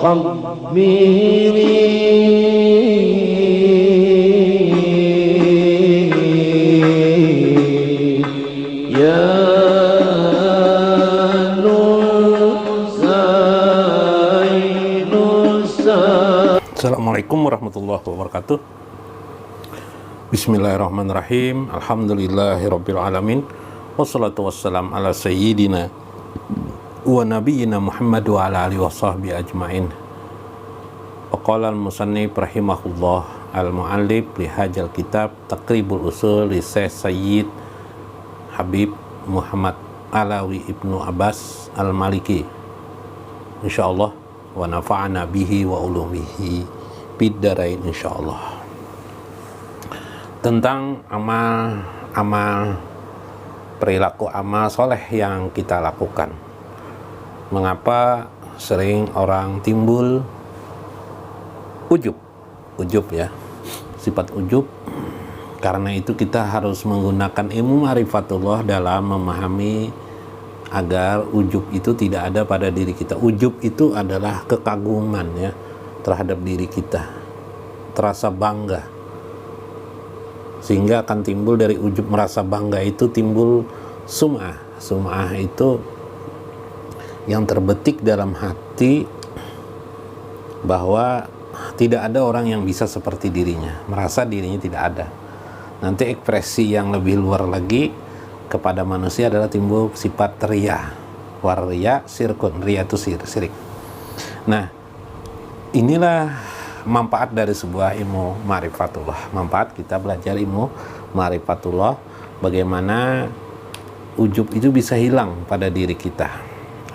Assalamualaikum warahmatullahi wabarakatuh. Bismillahirrahmanirrahim. Alhamdulillahirabbil alamin. Wassalatu wassalam ala sayyidina wa nabiyyina Muhammad wa ala alihi washabbihi ajmain. Waqala al-musannif rahimahullah al-muallif li hadzal kitab Taqribul Usul li Sayyid Habib Muhammad Alawi Ibnu Abbas Al-Maliki. Insyaallah wa nafa'ana bihi wa ulumihi biddarain insyaallah. Tentang amal perilaku amal soleh yang kita lakukan. Mengapa sering orang timbul ujub ya, sifat ujub? Karena itu kita harus menggunakan ilmu ma'rifatullah dalam memahami agar ujub itu tidak ada pada diri kita. Ujub itu adalah kekaguman ya terhadap diri kita, terasa bangga, sehingga akan timbul dari ujub merasa bangga itu timbul sum'ah. Sum'ah itu yang terbetik dalam hati bahwa tidak ada orang yang bisa seperti dirinya, merasa dirinya tidak ada. Nanti ekspresi yang lebih luar lagi kepada manusia adalah timbul sifat riya. Warriya sirkun, riya itu sirik. Nah, inilah manfaat dari sebuah ilmu ma'rifatullah. Manfaat kita belajar ilmu ma'rifatullah, bagaimana ujub itu bisa hilang pada diri kita.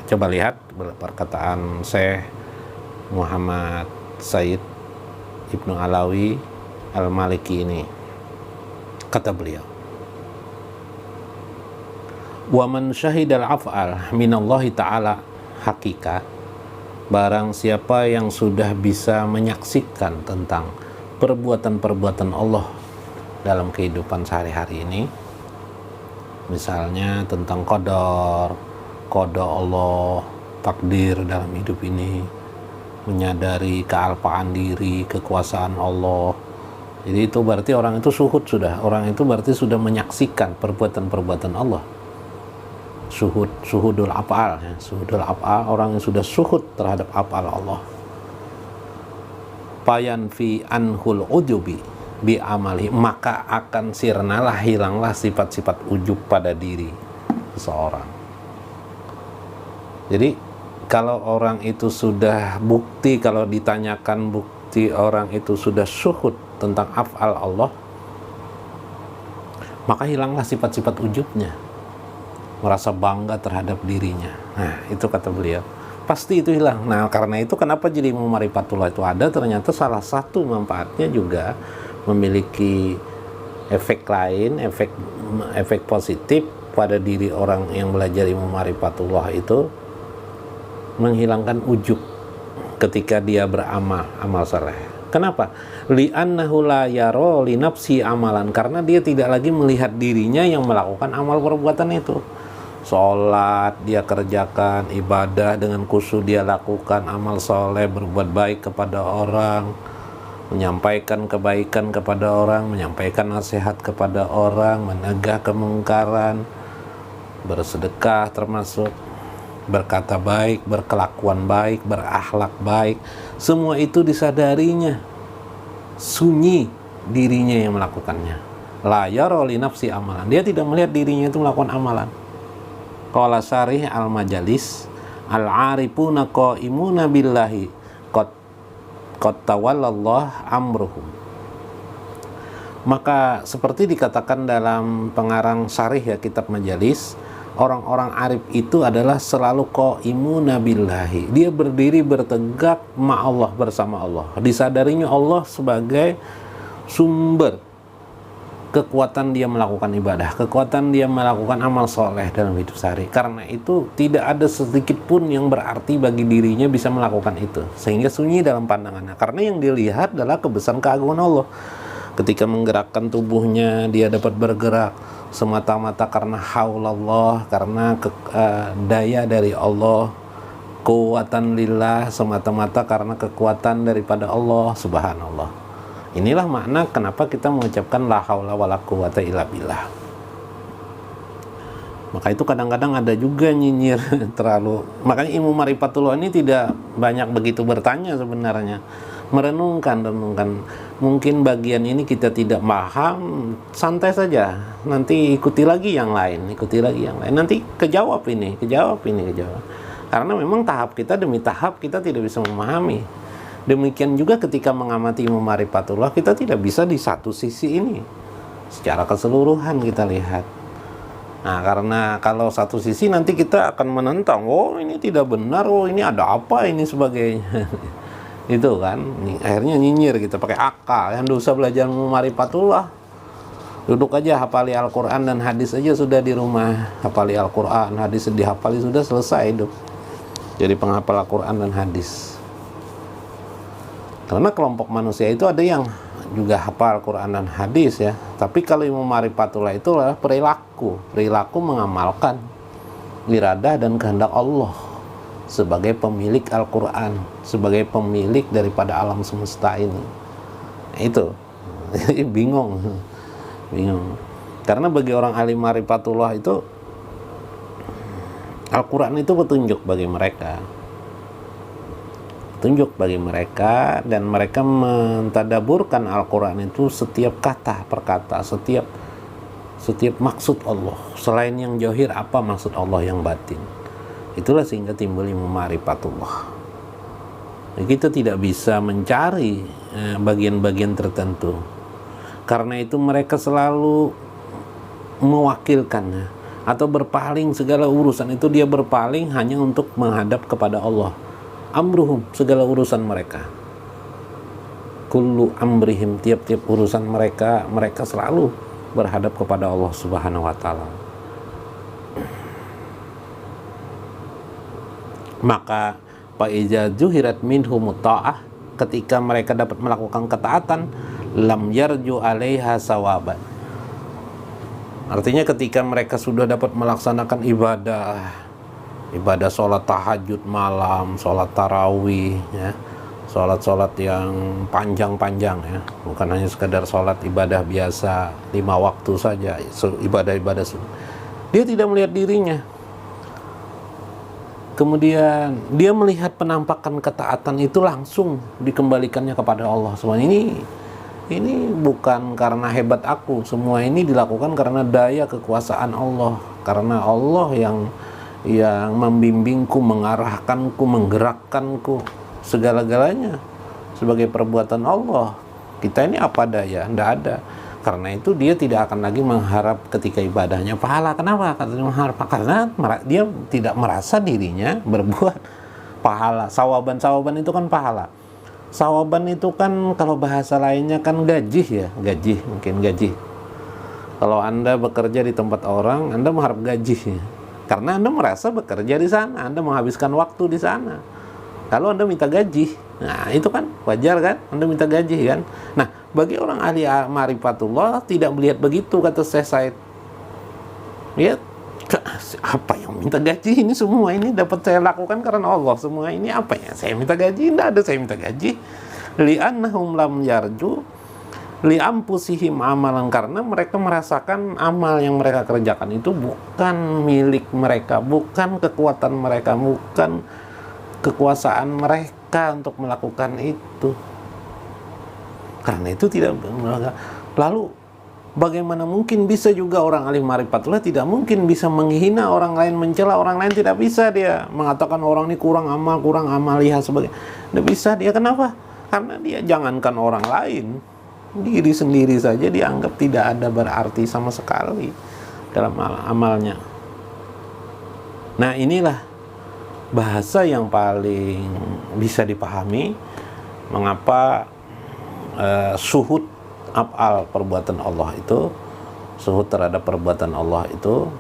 Coba lihat perkataan Syekh Muhammad Said Ibnu Alawi Al-Maliki ini. Kata beliau, wa man syahidal af'al minallahi ta'ala haqiqah, barang siapa yang sudah bisa menyaksikan tentang perbuatan-perbuatan Allah dalam kehidupan sehari-hari ini, misalnya tentang qada Allah, takdir dalam hidup ini, menyadari kealpaan diri, kekuasaan Allah. Jadi itu berarti orang itu syuhud sudah, orang itu berarti sudah menyaksikan perbuatan-perbuatan Allah. Syuhudul af'al ya. Syuhudul af'al, orang yang sudah syuhud terhadap af'al Allah. Payan fi anhul ujubi bi amali, maka akan sirnalah, hilanglah sifat-sifat ujub pada diri seseorang. Jadi kalau orang itu sudah bukti, kalau ditanyakan bukti orang itu sudah syuhud tentang af'al Allah, maka hilanglah sifat-sifat ujubnya, merasa bangga terhadap dirinya. Nah, itu kata beliau, pasti itu hilang. Nah, karena itu kenapa jadi ilmu ma'rifatullah itu ada? Ternyata salah satu manfaatnya juga memiliki efek lain, efek positif pada diri orang yang belajar ilmu ma'rifatullah itu, menghilangkan ujub ketika dia beramal, amal saleh. Kenapa? Li'annahu la yara li nafsi amalan, karena dia tidak lagi melihat dirinya yang melakukan amal perbuatan itu. Sholat dia kerjakan, ibadah dengan khusyuk dia lakukan, amal soleh, berbuat baik kepada orang, menyampaikan kebaikan kepada orang, menyampaikan nasihat kepada orang, menegah kemungkaran, bersedekah termasuk, berkata baik, berkelakuan baik, berakhlak baik, semua itu disadarinya, sunyi dirinya yang melakukannya. La yara li nafsi amalan, dia tidak melihat dirinya itu melakukan amalan. Qala Syarih al-Majalis, al-arifuna qaimuna billahi qad tawallallah amruhum. Maka seperti dikatakan dalam pengarang Syarih ya kitab Majalis, orang-orang arif itu adalah selalu qaimuna billahi, dia berdiri bertegak ma'allah, bersama Allah, disadarinya Allah sebagai sumber kekuatan dia melakukan ibadah, kekuatan dia melakukan amal soleh dalam hidup sehari. Karena itu tidak ada sedikit pun yang berarti bagi dirinya bisa melakukan itu, sehingga sunyi dalam pandangannya, karena yang dilihat adalah kebesaran keagungan Allah. Ketika menggerakkan tubuhnya, dia dapat bergerak semata-mata karena haulallah, karena daya dari Allah, Kekuatan lillah semata-mata karena kekuatan daripada Allah, subhanallah. Inilah makna kenapa kita mengucapkan la haula wala quwata illa billah. Maka itu kadang-kadang ada juga nyinyir terlalu. Makanya ilmu Marifatullah ini tidak banyak begitu bertanya sebenarnya. Merenungkan. Mungkin bagian ini kita tidak paham, santai saja. Nanti ikuti lagi yang lain. Nanti kejawab. Karena memang tahap kita demi tahap kita tidak bisa memahami. Demikian juga ketika mengamati ilmu Marifatullah, kita tidak bisa di satu sisi ini. Secara keseluruhan kita lihat. Nah, karena kalau satu sisi nanti kita akan menentang, oh ini tidak benar, oh ini ada apa ini sebagainya. Itu kan, akhirnya nyinyir kita pakai akal. Yang dosa belajar ilmu Marifatullah, duduk aja hafali Al-Quran dan hadis aja sudah di rumah. Hafali Al-Quran, hadis dihafali sudah selesai hidup. Jadi penghafal Al-Quran dan hadis. Karena kelompok manusia itu ada yang juga hafal Al-Quran dan hadis ya. Tapi kalau ilmu Marifatullah itu adalah perilaku mengamalkan iradah dan kehendak Allah sebagai pemilik Al-Quran, sebagai pemilik daripada alam semesta ini. Itu bingung. Karena bagi orang ahli Marifatullah itu Al-Quran itu petunjuk bagi mereka, dan mereka mentadaburkan Al-Quran itu setiap kata per kata, setiap maksud Allah. Selain yang zahir, apa maksud Allah yang batin. Itulah sehingga timbul ilmu Marifatullah. Kita tidak bisa mencari bagian-bagian tertentu. Karena itu mereka selalu mewakilkannya atau berpaling, segala urusan itu dia berpaling hanya untuk menghadap kepada Allah. Amruhum, segala urusan mereka. Kullu amrihim, tiap-tiap urusan mereka selalu berhadap kepada Allah Subhanahu wa taala. Maka fa iza juhirat minhum ta'ah, ketika mereka dapat melakukan ketaatan, lam yarju 'alaiha sawaban. Artinya ketika mereka sudah dapat melaksanakan ibadah sholat tahajud malam, sholat tarawih ya, sholat yang panjang-panjang ya, bukan hanya sekedar sholat ibadah biasa 5 waktu saja, ibadah-ibadah dia tidak melihat dirinya. Kemudian dia melihat penampakan ketaatan itu langsung dikembalikannya kepada Allah. Semua ini bukan karena hebat aku, semua ini dilakukan karena daya kekuasaan Allah, karena Allah yang membimbingku, mengarahkanku, menggerakkanku, segala-galanya sebagai perbuatan Allah. Kita ini apa daya? Tidak ada. Karena itu dia tidak akan lagi mengharap ketika ibadahnya pahala. Kenapa? Karena dia tidak merasa dirinya berbuat pahala. Sawaban itu kan pahala. Sawaban itu kan kalau bahasa lainnya kan gaji. Kalau Anda bekerja di tempat orang, Anda mengharap gaji. Karena Anda merasa bekerja di sana, Anda menghabiskan waktu di sana. Kalau Anda minta gaji, nah itu kan wajar kan? Anda minta gaji kan? Nah, bagi orang ahli Marifatullah tidak melihat begitu, kata Syekh Said. Lihat, apa yang minta gaji ini, semua ini dapat saya lakukan karena Allah. Semua ini apa ya? Saya minta gaji? Tidak ada saya minta gaji. Li'annahum lam yarju li'ampusihim amalan, karena mereka merasakan amal yang mereka kerjakan itu bukan milik mereka, bukan kekuatan mereka, bukan kekuasaan mereka untuk melakukan itu. Karena itu tidak. Lalu bagaimana mungkin bisa juga orang ahli Marifatullah tidak mungkin bisa menghina orang lain, mencela orang lain, tidak bisa dia mengatakan orang ini kurang amal lihat sebagainya. Tidak bisa dia. Kenapa? Karena dia jangankan orang lain, diri sendiri saja dianggap tidak ada berarti sama sekali dalam amalnya. Nah, inilah bahasa yang paling bisa dipahami mengapa suhud af'al perbuatan Allah itu, suhud terhadap perbuatan Allah itu,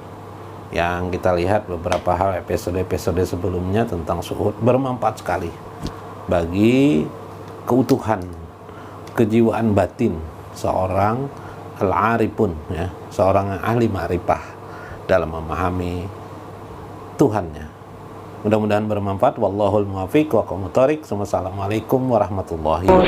yang kita lihat beberapa hal episode-episode sebelumnya tentang suhud bermanfaat sekali bagi keutuhan kejiwaan batin seorang al-arifun ya, seorang ahli ma'rifah dalam memahami Tuhannya. Mudah-mudahan bermanfaat. Wallahul muwaffiq wa aqwamut thoriq. Wassalamualaikum warahmatullahi wabarakatuh.